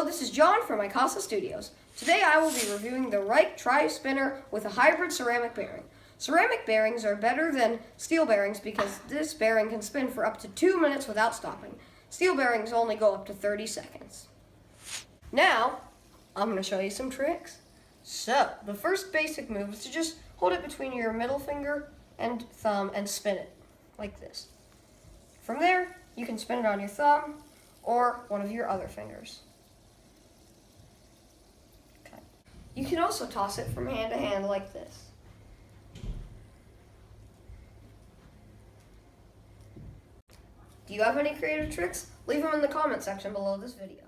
Hello, this is John from Icasa Studios. Today I will be reviewing the Wirke Tri-Spinner with a hybrid ceramic bearing. Ceramic bearings are better than steel bearings because this bearing can spin for up to 2 minutes without stopping. Steel bearings only go up to 30 seconds. Now, I'm going to show you some tricks. So, the first basic move is to just hold it between your middle finger and thumb and spin it, like this. From there, you can spin it on your thumb or one of your other fingers. Okay. You can also toss it from hand to hand like this. Do you have any creative tricks? Leave them in the comment section below this video.